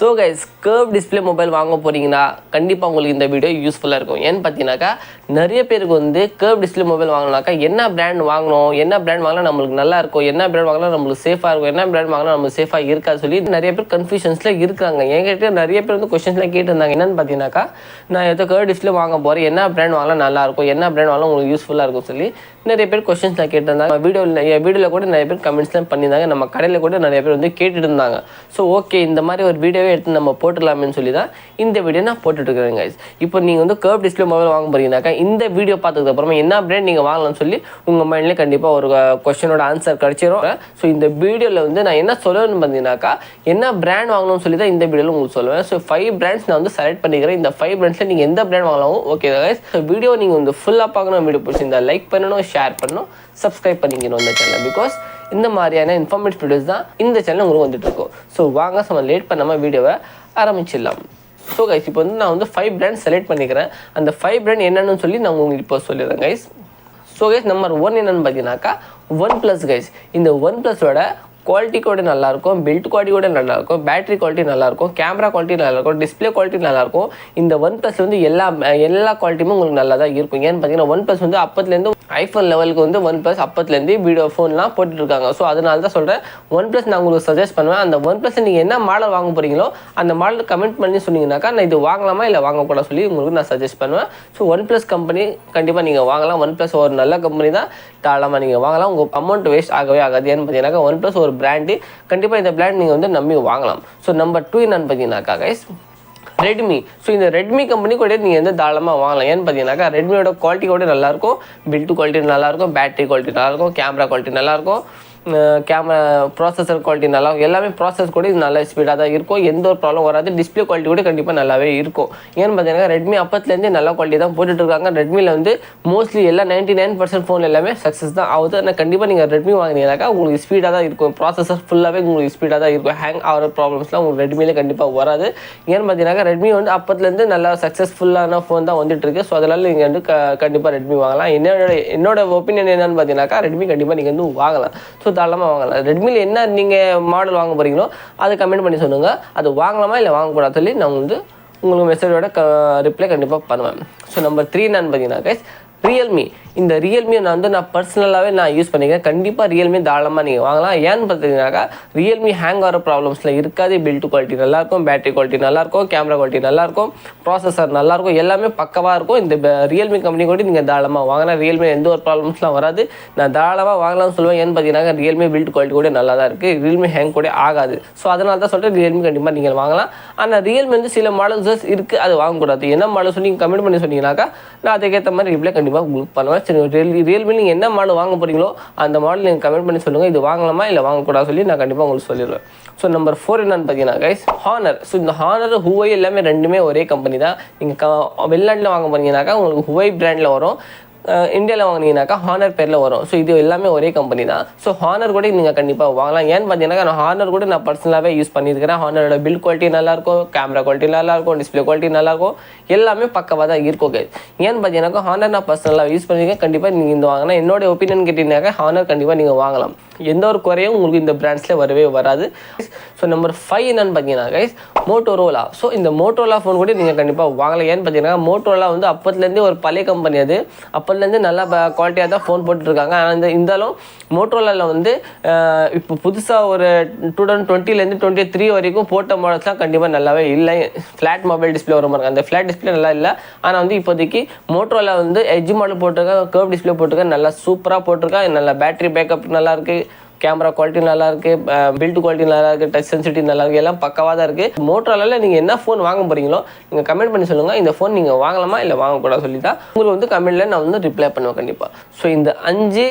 So guys curve display mobile வாங்க போகிறீங்கன்னா கண்டிப்பாக உங்களுக்கு இந்த வீடியோ யூஸ்ஃபுல்லாக இருக்கும். ஏன்னு பார்த்தீங்கன்னாக்கா நிறைய பேருக்கு வந்து கர்வ் டிஸ்பிளே மொபைல் வாங்கினாக்கா என்ன பிராண்ட் வாங்கணும், என்ன பிராண்ட் வாங்கினா நம்மளுக்கு நல்லா இருக்கும், என்ன பிராண்ட் வாங்கினா நம்மளுக்கு சேஃபாக இருக்கும், என்ன பிராண்ட் வாங்கினா நம்மளுக்கு சேஃபாக இருக்காது சொல்லி நிறைய பேர் கன்ஃபியூஷன்ஸில் இருக்காங்க. என்கிட்ட நிறைய பேர் வந்து கொஸ்டின்ஸ்லாம் கேட்டிருந்தாங்க. என்னென்னு பார்த்தீங்கன்னாக்கா நான் எதோ கர்வ் டிஸ்பிளே வாங்க போகிறேன், என்ன பிராண்ட் வாங்கலாம் நல்லாயிருக்கும், என்ன பிராண்ட் வாங்கலாம் உங்களுக்கு யூஸ்ஃபுல்லாக இருக்கும் சொல்லி நிறைய பேர் கொஸ்டின்ஸ்லாம் கேட்டிருந்தாங்க. வீடியோவில் கூட நிறைய பேர் கமெண்ட்ஸ்லாம் பண்ணியிருந்தாங்க. நம்ம கடையில் கூட நிறைய பேர் வந்து கேட்டுட்டு இருந்தாங்க. ஸோ ஓகே, இந்த மாதிரி ஒரு வீடியோவே எடுத்து நம்ம போட்டுடலாமேன்னு சொல்லி தான் இந்த வீடியோ நான் போட்டுட்ருக்கிறேன் கைஸ். இப்போ நீங்கள் வந்து கர்வ் டிஸ்பிளே மொபைல் வாங்க போகிறீங்கனாக்கா இந்த வீடியோ பார்த்ததுக்கப்புறமா என்ன பிராண்ட் நீங்கள் வாங்கலாம்னு சொல்லி உங்கள் மைண்ட்லேயே கண்டிப்பாக ஒரு கொஸ்டினோட ஆன்சர் கிடச்சிரும். ஸோ இந்த வீடியோவில் வந்து நான் என்ன சொல்லணும்னு பார்த்தீங்கன்னாக்கா என்ன பிராண்ட் வாங்கணும்னு சொல்லி தான் இந்த வீடியோவில் உங்களுக்கு சொல்லுவேன். ஸோ 5 பிராண்ட்ஸ் நான் வந்து செலக்ட் பண்ணிக்கிறேன். இந்த 5 பிராண்ட்ஸில் நீங்கள் எந்த பிராண்ட் வாங்கலாம் ஓகே கைஸ். ஸோ வீடியோ நீங்கள் வந்து ஃபுல்லாக பார்க்கணும். வீடியோ பிடிச்சிருந்தா லைக் பண்ணணும், ஷேர் பண்ணணும், சப்ஸ்கிரைப் பண்ணிக்கணும் இந்த சேனல். பிகாஸ் இந்த மாதிரியான இன்ஃபர்மேட்டிவ் வீடியோஸ் தான் இந்த சேனல் உங்களுக்கு வந்துட்டு இருக்கும். ஸோ வாங்க நம்ம லேட் பண்ணாமல் வீடியோவை ஆரம்பிச்சிடலாம். ஸோ கைஸ் இப்போ வந்து நான் வந்து 5 பிராண்ட் செலக்ட் பண்ணிக்கிறேன். அந்த 5 பிராண்ட் என்னென்னு சொல்லி நான் உங்களுக்கு இப்போ சொல்லிடுறேன் கைஸ். ஸோ கைஸ் நம்பர் 1 என்னென்னு பார்த்தீங்கன்னாக்கா OnePlus கைஸ். இந்த OnePlusோட குவாலிட்டி கூட நல்லாயிருக்கும், பில்ட் குவாலிட்டி கூட நல்லாயிருக்கும், பேட்டரி குவாலிட்டி நல்லாயிருக்கும், கேமரா குவாலிட்டி நல்லாயிருக்கும், டிஸ்பிளே குவாலிட்டி நல்லாயிருக்கும். இந்த OnePlus வந்து எல்லா குவாலிட்டியுமே உங்களுக்கு நல்லா தான் இருக்கும். ஏன்னு பார்த்தீங்கன்னா OnePlus வந்து அப்பத்துலேருந்து ஐஃபோன் லெவலுக்கு வந்து OnePlus அப்பத்துலேருந்து வீடியோ ஃபோன்லாம் போட்டுட்ருக்காங்க. ஸோ அதனால தான் சொல்கிறேன் OnePlus நான் உங்களுக்கு சஜஸ்ட் பண்ணுவேன். அந்த OnePlus நீங்கள் என்ன மாடல் வாங்க போகிறீங்களோ அந்த மாடல் கமெண்ட் பண்ணி சொன்னீங்கன்னாக்கா நான் இது வாங்கலாமா இல்லை வாங்கக்கூடாது சொல்லி உங்களுக்கு நான் சஜஸ்ட் பண்ணுவேன். ஸோ OnePlus கம்பெனி கண்டிப்பாக நீங்கள் வாங்கலாம். OnePlus ஒரு நல்ல கம்பெனி தான், தாராளமாக நீங்கள் வாங்கலாம். உங்கள் அமௌண்ட் வேஸ்ட் ஆகவே ஆகாது. ஏன்னு பார்த்தீங்கன்னாக்கா OnePlus ஒரு பிராண்டு, கண்டிப்பாக இந்த பிராண்ட் நீங்கள் வந்து நம்பி வாங்கலாம். ஸோ நம்பர் 2 என்னன்னு பார்த்தீங்கன்னாக்கா கைஸ் ரெட்மி. ஸோ இந்த ரெட்மி கம்பெனி கூட நீங்கள் வந்து தாராளமாக வாங்கலாம். ஏன்னு பார்த்தீங்கன்னாக்கா ரெட்மியோட குவாலிட்டி கூட நல்லாயிருக்கும், பில்ட் குவாலிட்டி நல்லாயிருக்கும், பேட்டரி குவாலிட்டி நல்லாயிருக்கும், கேமரா குவாலிட்டி நல்லாயிருக்கும், கேமரா ப்ராசஸர் குவாலிட்டி நல்லா எல்லாமே ப்ராசஸ் கூட இது நல்ல ஸ்பீடாக தான் இருக்கும். எந்த ஒரு ப்ராப்ளம் வராது. டிஸ்பிளே குவாலிட்டி கூட கண்டிப்பாக நல்லாவே இருக்கும். ஏன்னு பார்த்தீங்கன்னா ரெட்மி அப்பத்துலேருந்தே நல்ல குவாலிட்டி தான் போட்டுட்ருக்காங்க. ரெட்மியில் வந்து மோஸ்ட்லி எல்லா 99% ஃபோன் எல்லாமே சக்ஸஸ் தான் ஆகுது. ஆனால் கண்டிப்பாக நீங்கள் ரெட்மி வாங்கினீங்கன்னாக்கா உங்களுக்கு ஸ்பீடாக தான் இருக்கும். ப்ராசஸர் ஃபுல்லாகவே உங்களுக்கு ஸ்பீடாக தான் இருக்கும். ஹேங் ஆகிற ப்ராப்ளம்ஸ்லாம் உங்களுக்கு ரெட்மியில் கண்டிப்பாக வராது. ஏன்னு பார்த்தீங்கன்னா ரெட்மி வந்து அப்பத்துலேருந்து நல்லா சக்ஸஸ்ஃபுல்லான ஃபோன் தான் வந்துட்டுருக்கு. ஸோ அதனால் நீங்கள் வந்து கண்டிப்பாக ரெட்மி வாங்கலாம். என்னோட ஒப்பீனியன் என்னென்னு பார்த்தீங்கன்னாக்கா ரெட்மி கண்டிப்பாக நீங்கள் வந்து வாங்கலாம். ஸோ தாராளமாக வாங்கலாம். ரெட்மியில் என்ன நீங்கள் மாடல் வாங்க போகிறீங்களோ அதை கமெண்ட் பண்ணி சொல்லுங்கள். அது வாங்கலாமா இல்லை வாங்கக்கூடாது சொல்லி நான் வந்து உங்களுக்கு மெசேஜோட ரிப்ளை கண்டிப்பாக பண்ணுவேன். ஸோ நம்பர் 3 என்னன்னு பார்த்தீங்கன்னா கைஸ் ரியல்மி. இந்த ரியல்மியை நான் பர்சனலாகவே நான் யூஸ் பண்ணிக்கிறேன். கண்டிப்பாக ரியல்மி தாராளமாக நீங்கள் வாங்கலாம். ஏன்னு பார்த்தீங்கன்னாக்கா ரியல்மி ஹேங் ஆகிற ப்ராப்ளம்ஸ்லாம் இருக்காது. பில்ட் குவாலிட்டி நல்லாயிருக்கும், பேட்டரி குவாலிட்டி நல்லாயிருக்கும், கேமரா குவாலிட்டி நல்லாயிருக்கும், ப்ராசஸர் நல்லாயிருக்கும், எல்லாமே பக்கவாக இருக்கும். இந்த ரியல்மி கம்பெனி கூட நீங்கள் தாராளமாக வாங்கலாம். ரியல்மி எந்த ஒரு ப்ராப்ளம்ஸ்லாம் வராது. நான் தாராளமாக வாங்கலாம்னு சொல்லுவேன். ஏன்னு பார்த்தீங்கன்னா ரியல்மி பில்ட் குவாலிட்டி கூட நல்லா தான் இருக்குது. ரியல்மி ஹேங் கூட ஆகாது. ஸோ அதனால தான் சொல்கிறேன் ரியல்மி கண்டிப்பாக நீங்கள் வாங்கலாம். ஆனால் ரியல்மி வந்து சில மாடல்ஸ் இருக்குது, அது வாங்கக்கூடாது. என்ன மாடல் சொல்லி நீங்கள் கமெண்ட் பண்ணி சொன்னீங்கன்னாக்கா நான் அதுக்கேற்ற மாதிரி ரிப்ளை கண்டிப்பாக உங்களுக்கு பண்ணுவேன். சரி, ரியல்மி நீங்கள் என்ன மாடல் வாங்க போகிறீங்களோ அந்த மாடல் நீங்கள் கமெண்ட் பண்ணி சொல்லுங்கள். இது வாங்கலாமா இல்லை வாங்கக்கூடாது சொல்லி நான் கண்டிப்பாக உங்களுக்கு சொல்லிடுவேன். ஸோ நம்பர் 4 என்னன்னு பார்த்தீங்கன்னா கைஸ் ஹானர். ஸோ இந்த ஹானர் ஹுவை எல்லாமே ரெண்டுமே ஒரே கம்பெனி தான். நீங்கள் வெளிநாட்டில் வாங்க போகிறீங்கன்னாக்கா உங்களுக்கு ஹுவை பிராண்டில் வரும், இந்தியாவில் வாங்கினீங்கன்னாக்கா ஹானர் பேரில் வரும். ஸோ இது எல்லாமே ஒரே கம்பெனி தான். ஸோ ஹானர் கூட நீங்கள் கண்டிப்பாக வாங்கலாம். ஏன்னு பார்த்தீங்கன்னா நான் ஹானர் கூட நான் பர்சனலாகவே யூஸ் பண்ணியிருக்கிறேன். ஹானரோட பில்ட் குவாலிட்டி நல்லாயிருக்கும், கேமரா குவாலிட்டி நல்லாயிருக்கும், டிஸ்பிளே குவாலிட்டி நல்லாயிருக்கும், எல்லாமே பக்கவாக தான் இருக்கும். ஏன்னு பார்த்தீங்கன்னாக்கா ஹானர் நான் பர்சனலாக யூஸ் பண்ணியிருக்கேன். கண்டிப்பாக நீங்கள் இந்த வாங்கினா என்னோட ஒப்பீனியன் கேட்டீங்கன்னாக்கா ஹானர் கண்டிப்பாக நீங்கள் வாங்கலாம். எந்த ஒரு குறையும் உங்களுக்கு இந்த பிராண்ட்ஸில் வரவே வராது. ஸோ நம்பர் 5 என்னன்னு பார்த்தீங்கன்னா கைஸ் மோட்டோரோலா. ஸோ இந்த மோட்டோரோலா ஃபோன் கூட நீங்கள் கண்டிப்பாக வாங்கலாம். ஏன்னு பார்த்தீங்கன்னா மோட்டோரோலா வந்து அப்பத்துலேருந்தே ஒரு பழைய கம்பெனி. அது அப்போலேருந்து நல்லா குவாலிட்டியாக தான் ஃபோன் போட்டுருக்காங்க. ஆனால் இருந்தாலும் மோட்டோரோலாவில் வந்து இப்போ புதுசாக ஒரு 2020லேருந்து 2023 வரைக்கும் போட்ட மாடல்ஸ்லாம் கண்டிப்பாக நல்லாவே இல்லை. ஃப்ளாட் மொபைல் டிஸ்பிளே வர மாதிரி அந்த ஃப்ளாட் டிஸ்பிளே நல்லா இல்லை. ஆனால் வந்து இப்போதைக்கு மோட்டோரோலா வந்து எட்ஜ் மாடல் போட்டிருக்காங்க, கர்வ் டிஸ்பிளே போட்டிருக்காங்க, நல்லா சூப்பராக போட்டிருக்காங்க. நல்லா பேட்டரி பேக்கப் நல்லாயிருக்கு, கேமரா குவாலிட்டி நல்லா இருக்குது, பில்ட் குவாலிட்டி நல்லா இருக்குது, டச் சென்சிட்டிவ் நல்லா இருக்குது, எல்லாம் பக்கவாக தான் இருக்குது. மோட்டோரோலாவில் நீங்கள் என்ன ஃபோன் வாங்க போகிறீங்களோ நீங்கள் கமெண்ட் பண்ணி சொல்லுங்கள். இந்த ஃபோன் நீங்கள் வாங்கலாமா இல்லை வாங்கக்கூடாது சொல்லி தான் உங்களுக்கு வந்து கமெண்ட்டில் நான் வந்து ரிப்ளை பண்ணுவேன் கண்டிப்பாக. ஸோ இந்த 5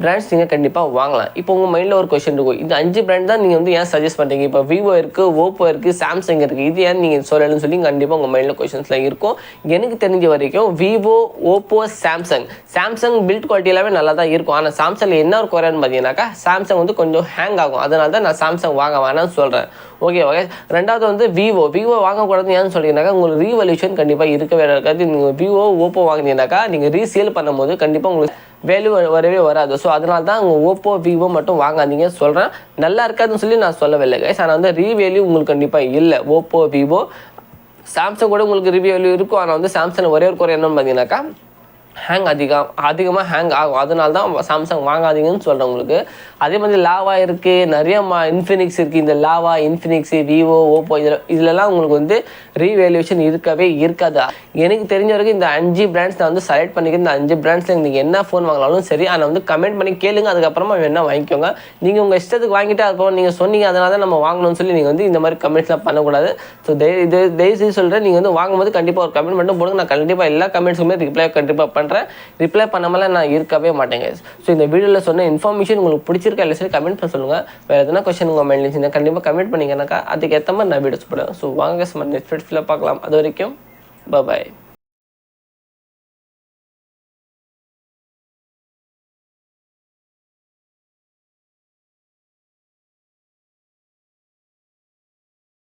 பிராண்ட்ஸ் நீங்கள் கண்டிப்பாக வாங்கலாம். இப்போ உங்கள் மைண்டில் ஒரு கொஸ்டின் இருக்கும், இந்த 5 பிராண்ட் தான் நீங்கள் வந்து ஏன் சஜஸ்ட் பண்ணுறீங்க? இப்போ விவோ இருக்குது, ஓப்போ இருக்குது, சாம்சங் இருக்குது, இது ஏன் நீங்கள் சொல்லணும்னு சொல்லி கண்டிப்பாக உங்கள் மைண்டில் கொஸ்டின்ஸ்லாம் இருக்கும். எனக்கு தெரிஞ்ச வரைக்கும் Vivo, Oppo, Samsung build quality எல்லாமே நல்லா தான் இருக்கும். ஆனால் சாம்சங்கில் என்ன ஒரு குறைன்னு பார்த்தீங்கன்னாக்கா சாம்சங் வந்து கொஞ்சம் ஹேங் ஆகும். அதனால தான் நான் சாம்சங் வாங்க வேணாம்னு சொல்கிறேன். Okay okay. ரெண்டாவது வந்து விவோ வாங்கக்கூடாதுன்னு ஏன்னு சொல்லிங்கனாக்கா உங்களுக்கு ரீவல்யூஷன் கண்டிப்பாக இருக்கவே இருக்காது. நீங்கள் விவோ ஓப்போ வாங்கினீங்கன்னாக்கா நீங்கள் ரீசேல் பண்ணும்போது கண்டிப்பாக உங்களுக்கு வேல்யூ வரவே வராது. ஸோ அதனால தான் உங்கள் ஓப்போ விவோ மட்டும் வாங்காதீங்க சொல்கிறேன். நல்லா இருக்காதுன்னு சொல்லி நான் சொல்லவில்லை கைஸ். ஆனால் வந்து ரீவேல்யூ உங்களுக்கு கண்டிப்பாக இல்லை. ஓப்போ விவோ சாம்சங் கூட உங்களுக்கு ரிவ்யூ இருக்கும். ஆனால் வந்து சாம்சங் ஒரே ஒரு குறை என்னன்னு பார்த்தீங்கன்னாக்கா ஹேங் அதிகமாக ஹேங் ஆகும். அதனால தான் சாம்சங் வாங்காதீங்கன்னு சொல்கிறேன் உங்களுக்கு. அதே மாதிரி லாவா இருக்குது, நிறைய இன்ஃபினிக்ஸ் இருக்குது. இந்த லாவா, இன்ஃபினிக்ஸ், விவோ, ஓப்போ இதிலலாம் உங்களுக்கு வந்து ரீவேல்யூஷன் இருக்கவே இருக்காது. எனக்கு தெரிஞ்ச வரைக்கும் இந்த 5 பிராண்ட்ஸ் நான் வந்து செலக்ட் பண்ணிக்கிறேன். இந்த 5 பிராண்ட்ஸில் நீங்கள் என்ன ஃபோன் வாங்கினாலும் சரி, ஆனால் வந்து கமெண்ட் பண்ணி கேளுங்க. அதுக்கப்புறமா வேணா வாங்கிக்கோங்க. நீங்கள் உங்கள் இஷ்டத்துக்கு வாங்கிட்டு அதுக்கப்புறம் நீங்கள் சொன்னீங்க அதனால தான் நம்ம வாங்கணும்னு சொல்லி நீங்கள் வந்து இந்த மாதிரி கமெண்ட்ஸ்லாம் பண்ணக்கூடாது. ஸோ தயவுசெய்து சொல்கிறேன், நீங்கள் வந்து வாங்கும்போது கண்டிப்பாக ஒரு கமெண்ட் மட்டும் போடுங்க. நான் கண்டிப்பாக எல்லா கமெண்ட்ஸுமே கண்டிப்பாக பண்ணுறேன். ரிப்ளை பண்ணாமலாம் நான் இருக்கவே மாட்டேங்க. ஸோ இந்த வீடியோவில் சொன்ன இன்ஃபர்மேஷன் உங்களுக்கு பிடிச்சிருக்கா இல்லை சரி கமெண்ட் பண்ண சொல்லுங்கள். வேறு எதனா கொஸ்டின் உங்கள் மைண்டில் இருந்துச்சுன்னா கண்டிப்பாக கமெண்ட் பண்ணிங்கனாக்கா அதுக்கு ஏற்ற மாதிரி நான் வீடியோஸ் போடுவேன். ஸோ வாங்க நெக்ஸ்ட் வீடியோஸில் பார்க்கலாம். அது வரைக்கும் பாய்.